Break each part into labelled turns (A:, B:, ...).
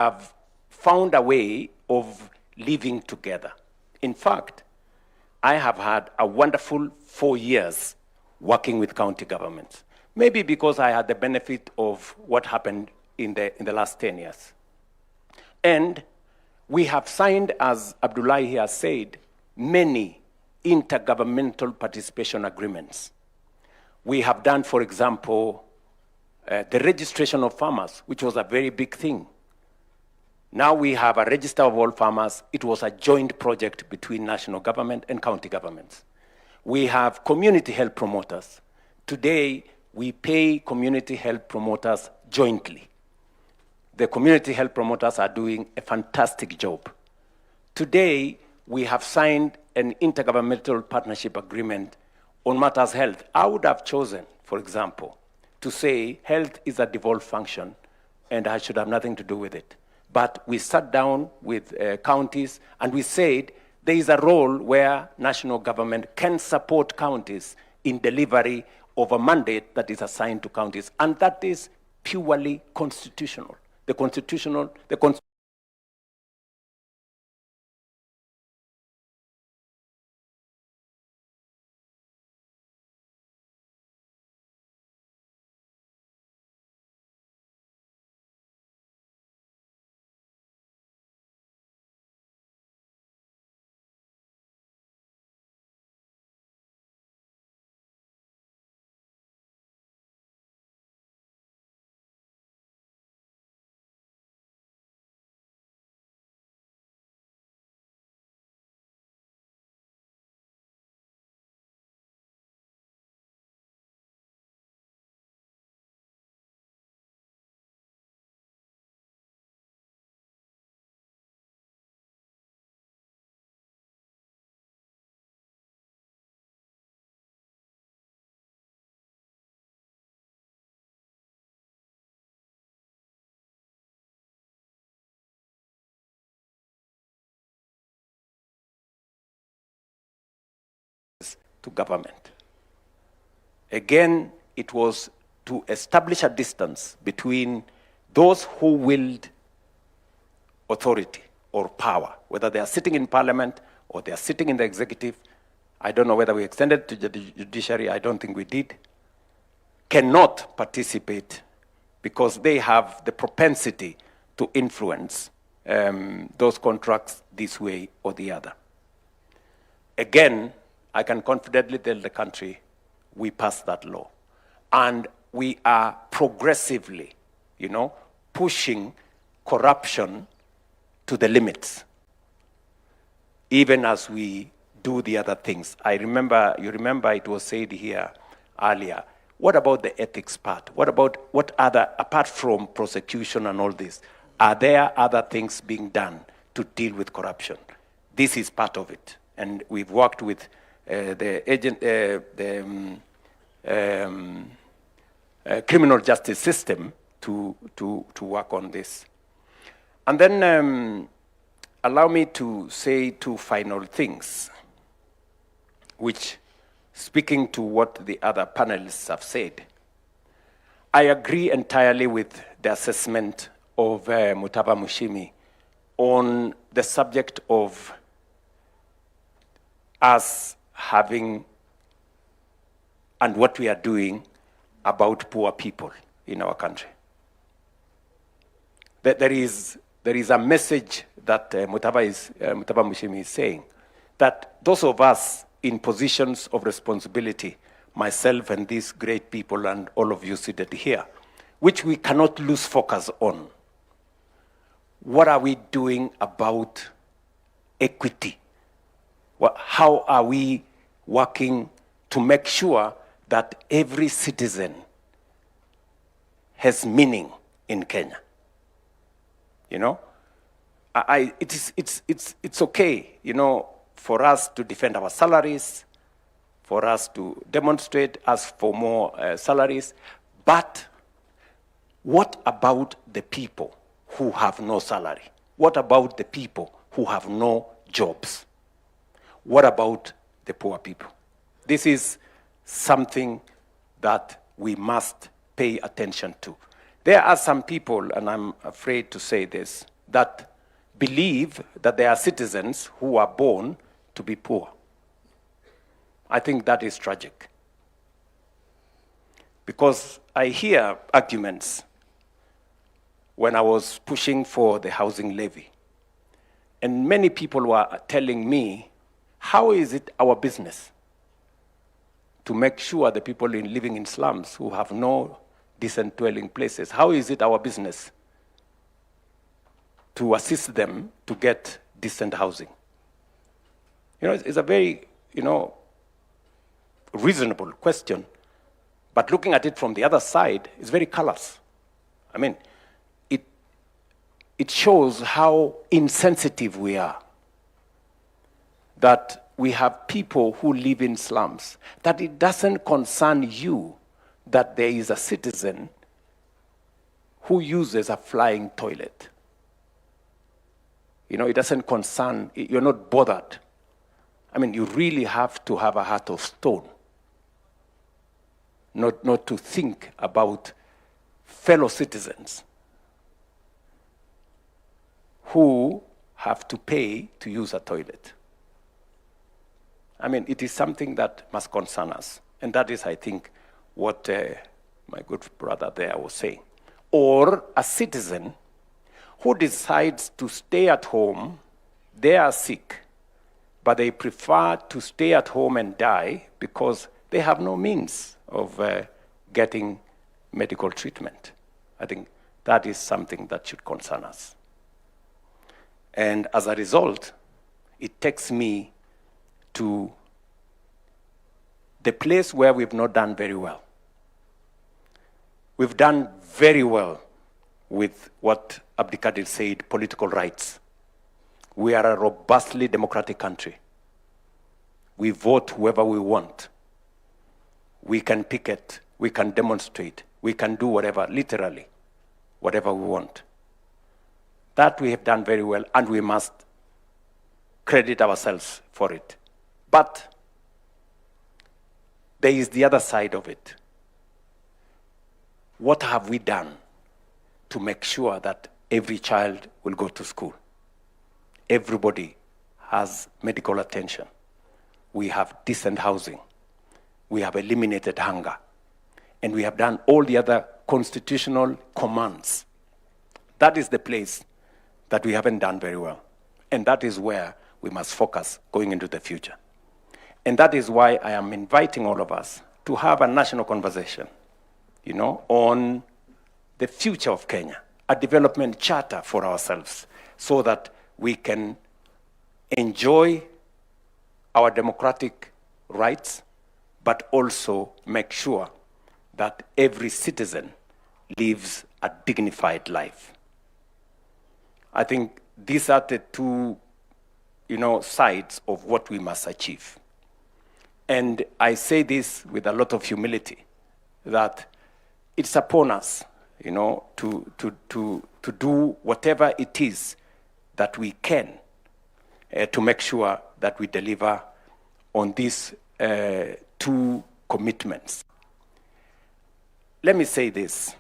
A: have found a way of living together. In fact, I have had a wonderful 4 years working with county governments, maybe because I had the benefit of what happened in the last 10 years. And we have signed, as Abdullahi has said, many intergovernmental participation agreements. We have done, for example, the registration of farmers, which was a very big thing. Now we have a register of all farmers. It was a joint project between national government and county governments. We have community health promoters. Today, we pay community health promoters jointly. The community health promoters are doing a fantastic job. Today, we have signed an intergovernmental partnership agreement on matters health. I would have chosen, for example, to say health is a devolved function and I should have nothing to do with it. But we sat down with counties and we said there is a role where national government can support counties in delivery of a mandate that is assigned to counties, and that is purely constitutional. The constitutional to government. Again, it was to establish a distance between those who wield authority or power, whether they are sitting in parliament or they are sitting in the executive. I don't know whether we extended to the judiciary, I don't think we did, cannot participate because they have the propensity to influence those contracts this way or the other. Again, I can confidently tell the country we passed that law. And we are progressively, pushing corruption to the limits, even as we do the other things. You remember it was said here earlier, what about the ethics part? What other, apart from prosecution and all this, are there other things being done to deal with corruption? This is part of it. And we've worked with the criminal justice system to work on this. And then allow me to say two final things, which, speaking to what the other panelists have said, I agree entirely with the assessment of Mutava Mushimi on the subject of us having and what we are doing about poor people in our country. There is a message that Mutava Mushimi is saying, that those of us in positions of responsibility, myself and these great people and all of you seated here, which we cannot lose focus on. What are we doing about equity? How are we working to make sure that every citizen has meaning in Kenya? It's okay, for us to defend our salaries, for us to demonstrate, ask for more salaries, but what about the people who have no salary? What about the people who have no jobs? What about the poor people? This is something that we must pay attention to. There are some people, and I'm afraid to say this, that believe that they are citizens who are born to be poor. I think that is tragic. Because I hear arguments when I was pushing for the housing levy. And many people were telling me, how is it our business to make sure the people living in slums who have no decent dwelling places, how is it our business to assist them to get decent housing? It's a very, reasonable question. But looking at it from the other side, it's very callous. I mean, it shows how insensitive we are. That we have people who live in slums, that it doesn't concern you that there is a citizen who uses a flying toilet. It doesn't concern, you're not bothered. I mean, you really have to have a heart of stone, not to think about fellow citizens who have to pay to use a toilet. I mean, it is something that must concern us. And that is, I think, what my good brother there was saying. Or a citizen who decides to stay at home, they are sick, but they prefer to stay at home and die because they have no means of getting medical treatment. I think that is something that should concern us. And as a result, it takes me to the place where we've not done very well. We've done very well with what Abdikadir said, political rights. We are a robustly democratic country. We vote whoever we want. We can picket, we can demonstrate, we can do whatever, literally, whatever we want. That we have done very well, and we must credit ourselves for it. But there is the other side of it. What have we done to make sure that every child will go to school? Everybody has medical attention. We have decent housing. We have eliminated hunger. And we have done all the other constitutional commands. That is the place that we haven't done very well. And that is where we must focus going into the future. And that is why I am inviting all of us to have a national conversation, on the future of Kenya, a development charter for ourselves, so that we can enjoy our democratic rights, but also make sure that every citizen lives a dignified life. I think these are the two, sides of what we must achieve. And I say this with a lot of humility, that it's upon us, to do whatever it is that we can to make sure that we deliver on these two commitments. Let me say this.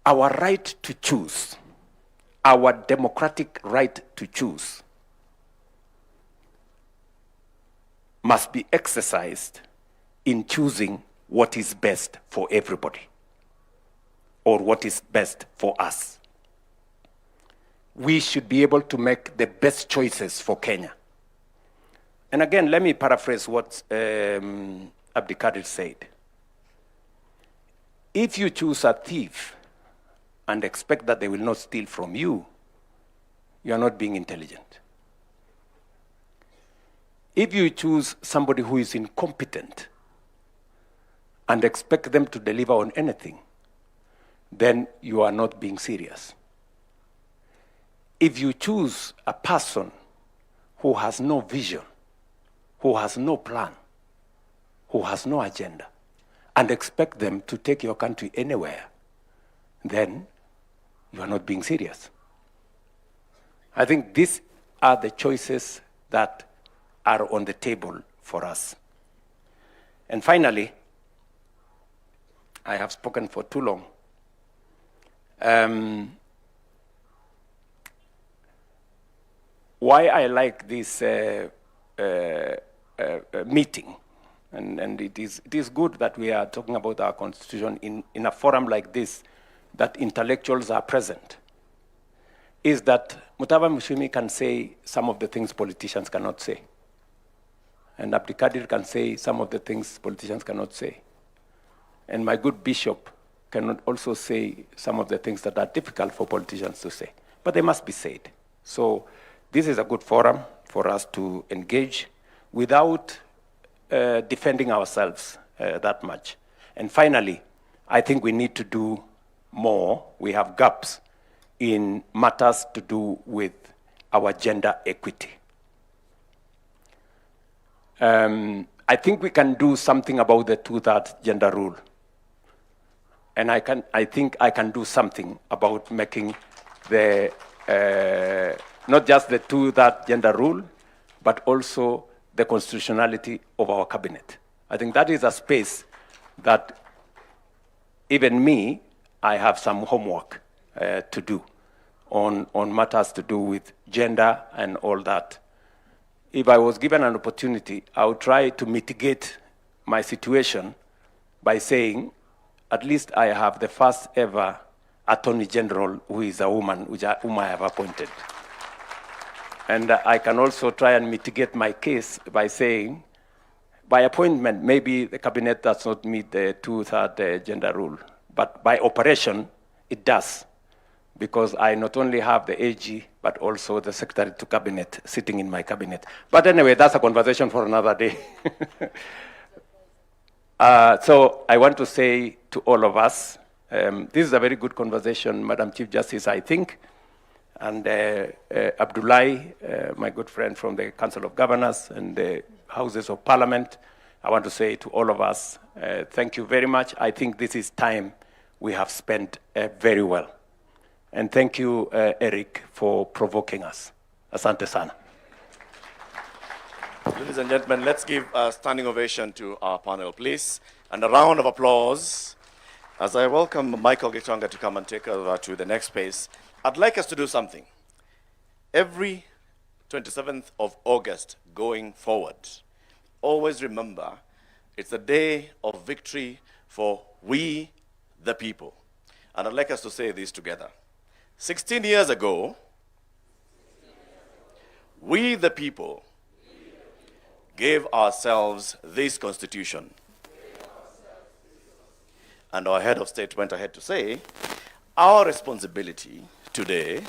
A: Our right to choose, our democratic right to choose, must be exercised in choosing what is best for everybody, or what is best for us. We should be able to make the best choices for Kenya. And again, let me paraphrase what Abdikadir said. If you choose a thief and expect that they will not steal from you, you are not being intelligent. If you choose somebody who is incompetent and expect them to deliver on anything, then you are not being serious. If you choose a person who has no vision, who has no plan, who has no agenda, and expect them to take your country anywhere, then you are not being serious. I think these are the choices that are on the table for us. And finally, I have spoken for too long. why I like this meeting, and it is good that we are talking about our constitution in a forum like this, that intellectuals are present, is that Mutava Mushimi can say some of the things politicians cannot say. And Abdikadir can say some of the things politicians cannot say. And my good bishop can also say some of the things that are difficult for politicians to say. But they must be said. So this is a good forum for us to engage without defending ourselves that much. And finally, I think we need to do more. We have gaps in matters to do with our gender equity. I think we can do something about the two-thirds gender rule. And I think I can do something about making the, not just the two-thirds gender rule, but also the constitutionality of our cabinet. I think that is a space that even me, I have some homework to do on matters to do with gender and all that. If I was given an opportunity, I would try to mitigate my situation by saying, at least I have the first ever Attorney General who is a woman, whom I have appointed. And I can also try and mitigate my case by saying, by appointment, maybe the cabinet does not meet the two-thirds gender rule, but by operation, it does, because I not only have the AG, but also the Secretary to Cabinet sitting in my cabinet. But anyway, that's a conversation for another day. So I want to say to all of us, this is a very good conversation, Madam Chief Justice, I think. And Abdullahi, my good friend from the Council of Governors and the Houses of Parliament, I want to say to all of us, thank you very much. I think this is time we have spent very well. And thank you, Eric, for provoking us. Asante sana.
B: Ladies and gentlemen, let's give a standing ovation to our panel, please. And a round of applause as I welcome Michael Gitonga to come and take over to the next space. I'd like us to do something. Every 27th of August going forward, always remember it's a day of victory for we, the people. And I'd like us to say this together. 16 years ago, we, the people, gave ourselves this constitution. And our head of state went ahead to say, our responsibility today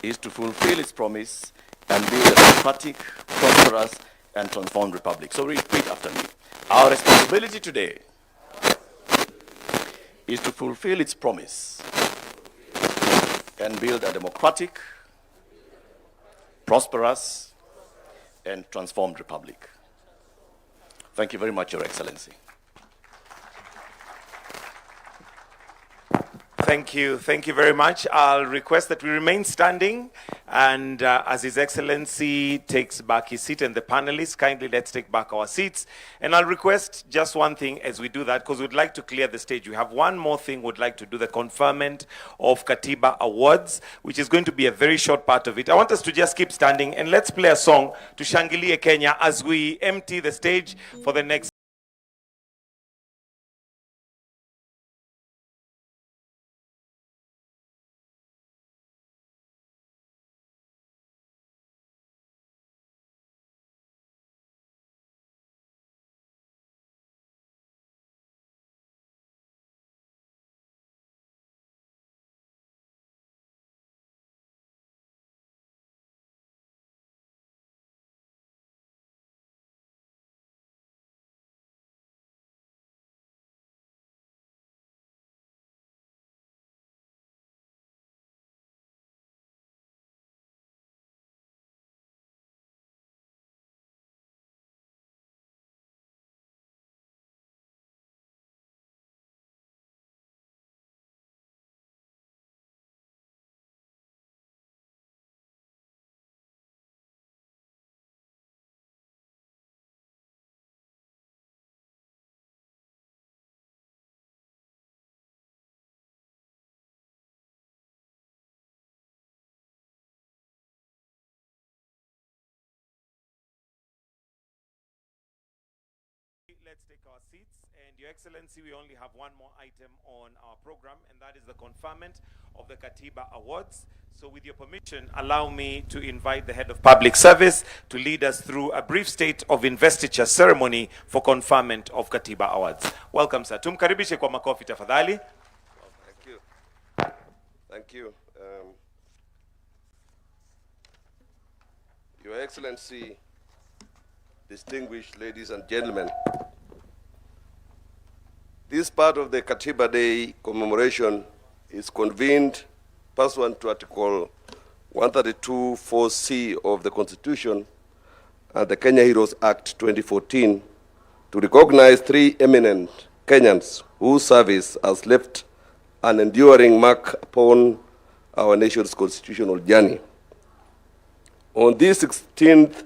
B: is to fulfill its promise and build a democratic, prosperous, and transformed republic. So repeat after me. Our responsibility today is to fulfill its promise and build a democratic, prosperous, and transformed republic. Thank you very much, Your Excellency.
C: Thank you very much. I'll request that we remain standing, and as His Excellency takes back his seat and the panelists, kindly let's take back our seats. And I'll request just one thing as we do that, because we'd like to clear the stage. We have one more thing we'd like to do, the conferment of Katiba Awards, which is going to be a very short part of it. I want us to just keep standing, and let's play a song to Shangilie Kenya as we empty the stage for the next let's take our seats. And Your Excellency, we only have one more item on our program, and that is the conferment of the Katiba Awards. So with your permission, allow me to invite the Head of Public Service to lead us through a brief state of investiture ceremony for conferment of Katiba Awards. Welcome, sir. Tumkaribishe kwa makofi tafadhali.
D: Thank you. Thank you. Your Excellency, distinguished ladies and gentlemen, this part of the Katiba Day commemoration is convened pursuant to Article 132(4)(c) of the Constitution and the Kenya Heroes Act 2014 to recognize three eminent Kenyans whose service has left an enduring mark upon our nation's constitutional journey. On this 16th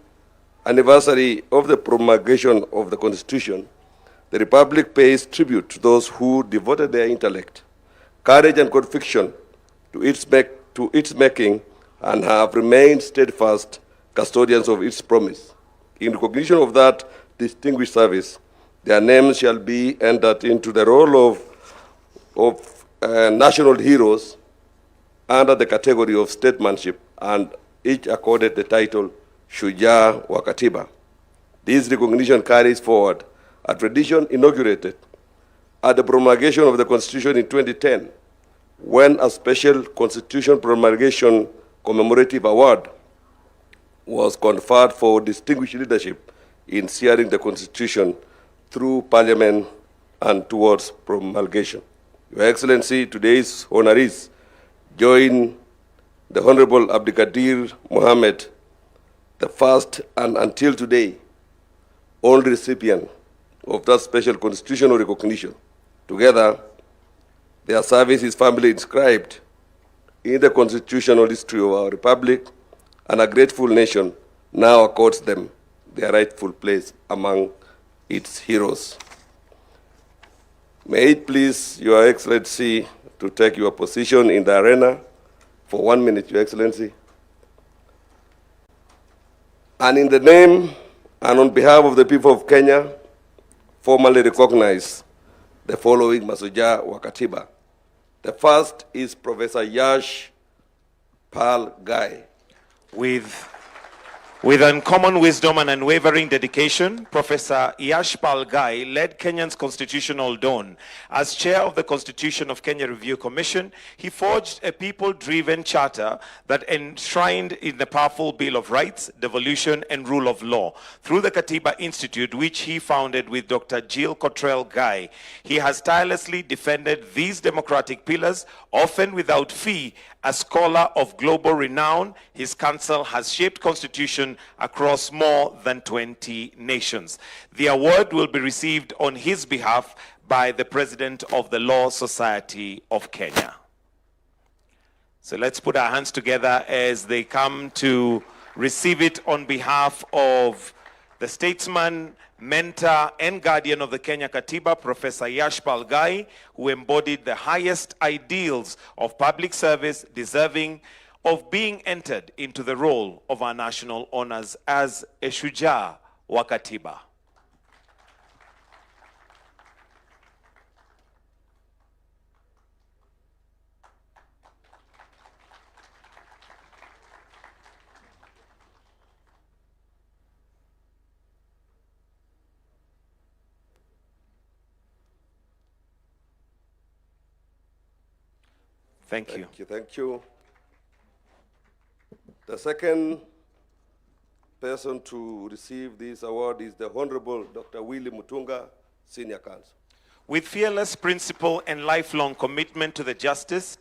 D: anniversary of the promulgation of the Constitution, the Republic pays tribute to those who devoted their intellect, courage, and conviction to its making and have remained steadfast custodians of its promise. In recognition of that distinguished service, their names shall be entered into the roll of national heroes under the category of statesmanship, and each accorded the title Shujaa wa Katiba. This recognition carries forward a tradition inaugurated at the promulgation of the Constitution in 2010, when a special Constitution promulgation commemorative award was conferred for distinguished leadership in steering the Constitution through Parliament and towards promulgation. Your Excellency, today's honorees join the Honorable Abdikadir Mohammed, the first and until today only recipient of that special constitutional recognition. Together, their service is firmly inscribed in the constitutional history of our republic, and a grateful nation now accords them their rightful place among its heroes. May it please Your Excellency to take your position in the arena for 1 minute, Your Excellency. And in the name and on behalf of the people of Kenya, formally recognize the following Mashujaa wa Katiba. The first is Professor Yash Pal Gai.
C: With uncommon wisdom and unwavering dedication, Professor Yashpal Gai led Kenya's constitutional dawn. As chair of the Constitution of Kenya Review Commission, he forged a people-driven charter that enshrined in the powerful Bill of Rights, devolution, and rule of law. Through the Katiba Institute, which he founded with Dr. Jill Cottrell Gai, he has tirelessly defended these democratic pillars, often without fee. A scholar of global renown, his counsel has shaped constitution across more than 20 nations. The award will be received on his behalf by the President of the Law Society of Kenya. So let's put our hands together as they come to receive it on behalf of the statesman, mentor, and guardian of the Kenya Katiba, Professor Yashpal Gai, who embodied the highest ideals of public service, deserving of being entered into the role of our national honors as a Shujaa wa Katiba. Thank you.
D: Thank you. The second person to receive this award is the Honorable Dr. Willie Mutunga, Senior Counsel.
C: With fearless principle and lifelong commitment to justice,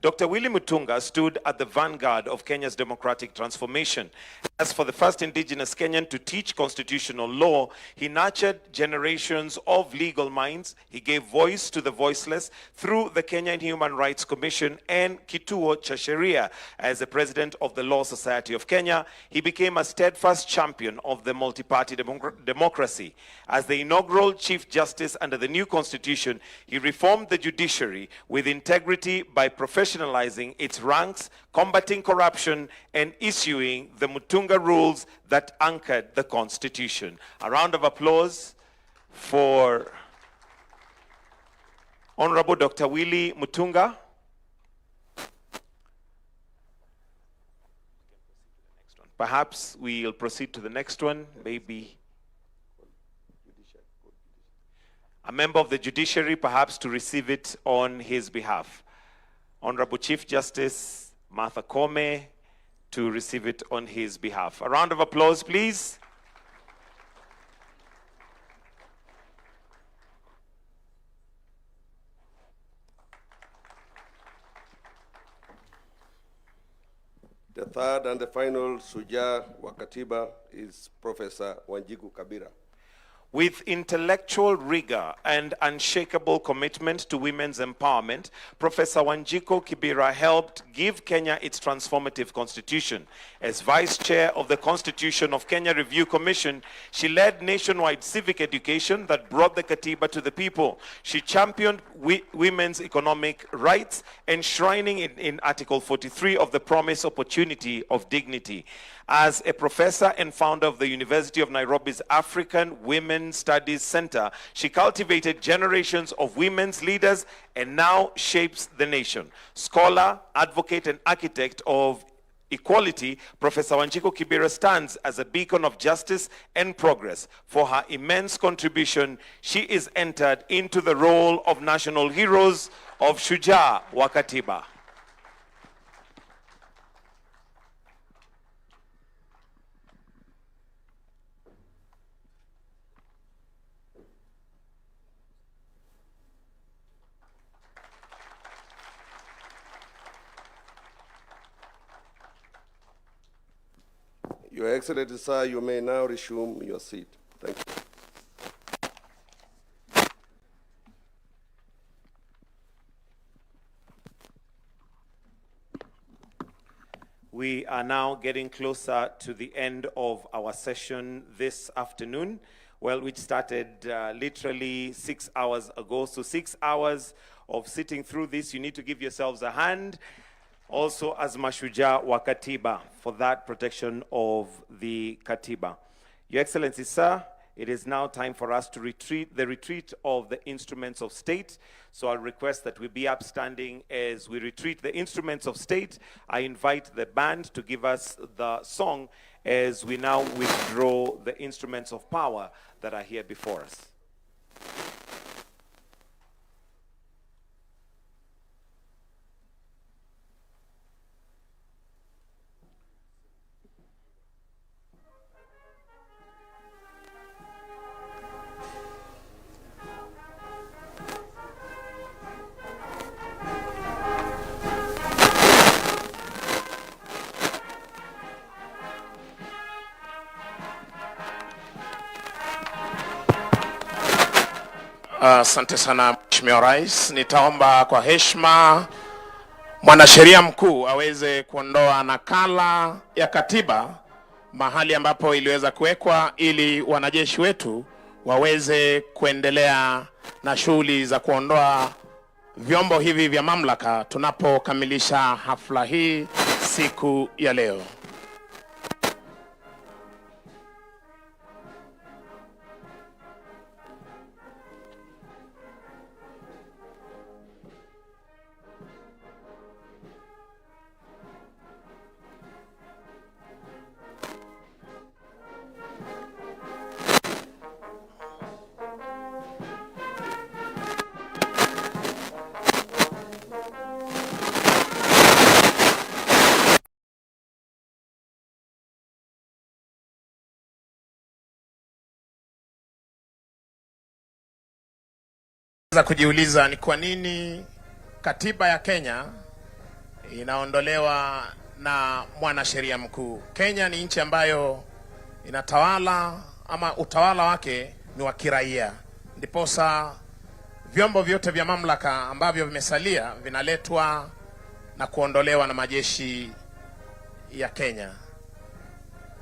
C: Dr. Willie Mutunga stood at the vanguard of Kenya's democratic transformation. As for the first indigenous Kenyan to teach constitutional law, he nurtured generations of legal minds. He gave voice to the voiceless through the Kenyan Human Rights Commission and Kituo cha Sheria. As the president of the Law Society of Kenya, he became a steadfast champion of the multi-party democracy. As the inaugural Chief Justice under the new constitution, he reformed the judiciary with integrity by professionalizing its ranks, combating corruption, and issuing the Mutunga rules that anchored the constitution. A round of applause for Honorable Dr. Willie Mutunga. Perhaps we'll proceed to the next one, maybe a member of the judiciary, perhaps to receive it on his behalf. Honorable Chief Justice Martha Koome to receive it on his behalf. A round of applause, please.
D: The third and the final Shujaa wa Katiba is Professor Wanjiku Kabira.
C: With intellectual rigor and unshakable commitment to women's empowerment, Professor Wanjiku Kibira helped give Kenya its transformative constitution. As Vice Chair of the Constitution of Kenya Review Commission, she led nationwide civic education that brought the Katiba to the people. She championed women's economic rights, enshrining in Article 43 of the Promise Opportunity of Dignity. As a professor and founder of the University of Nairobi's African Women Studies Center, she cultivated generations of women's leaders and now shapes the nation. Scholar, advocate, and architect of equality, Professor Wanjiku Kibira stands as a beacon of justice and progress. For her immense contribution, she is entered into the role of National Heroes of Shujaa wa Katiba.
D: Your Excellency, sir, you may now resume your seat. Thank you.
C: We are now getting closer to the end of our session this afternoon, well, which started literally 6 hours ago. So 6 hours of sitting through this. You need to give yourselves a hand. Also as Mashujaa wa Katiba for that protection of the Katiba. Your Excellency, sir, it is now time for us to retreat of the instruments of state. So I'll request that we be upstanding as we retreat the instruments of state. I invite the band to give us the song as we now withdraw the instruments of power that are here before us.
E: Asante sana Mheshimiwa Rais. Nitaomba kwa heshima mwanasheria mkuu aweze kuondoa nakala ya katiba mahali ambapo iliweza kuwekwa ili wanajeshi wetu waweze kuendelea na shughuli za kuondoa vyombo hivi vya mamlaka tunapokamilisha hafla hii siku ya leo. Za kujiuliza ni kwa nini katiba ya Kenya inaondolewa na mwanasheria mkuu. Kenya ni nchi ambayo inatawala ama utawala wake ni wa kiraia. Ndiposa vyombo vyote vya mamlaka ambavyo vimesalia vinaletwa na kuondolewa na majeshi ya Kenya.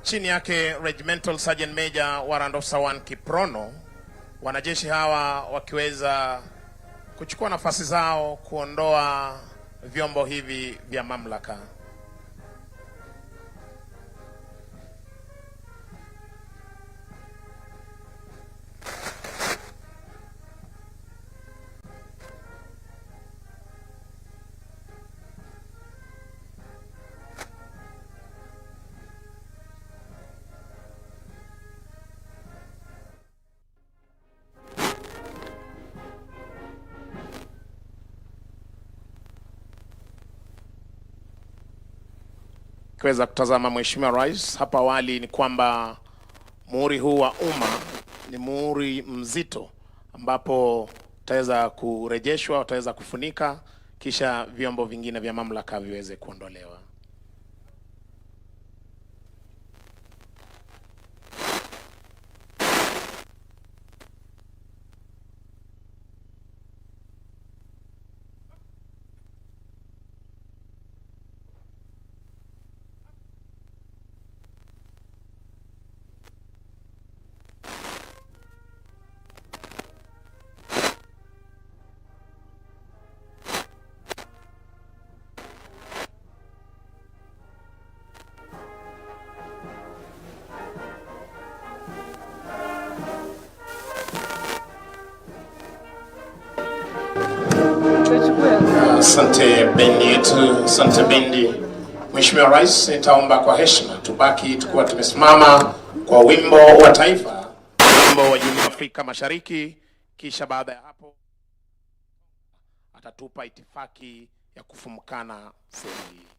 E: Chini yake Regimental Sergeant Major Warrant Officer 1 Kiprono, wanajeshi hawa wakiweza kuchukua nafasi zao kuondoa vyombo hivi vya mamlaka. Ukiweza kutazama Mheshimiwa Rais, hapa awali ni kwamba muhuri huu wa umma ni muhuri mzito ambapo utaweza kurejeshwa, utaweza kufunika kisha vyombo vingine vya mamlaka viweze kuondolewa. Asante bendi yetu, asante bendi. Mheshimiwa Rais, nitaomba kwa heshima tubaki tukiwa tumesimama kwa wimbo wa taifa, wimbo wa Jumuiya ya Afrika Mashariki, kisha baada ya hapo atatupa itifaki ya kufumukana sehemu hii.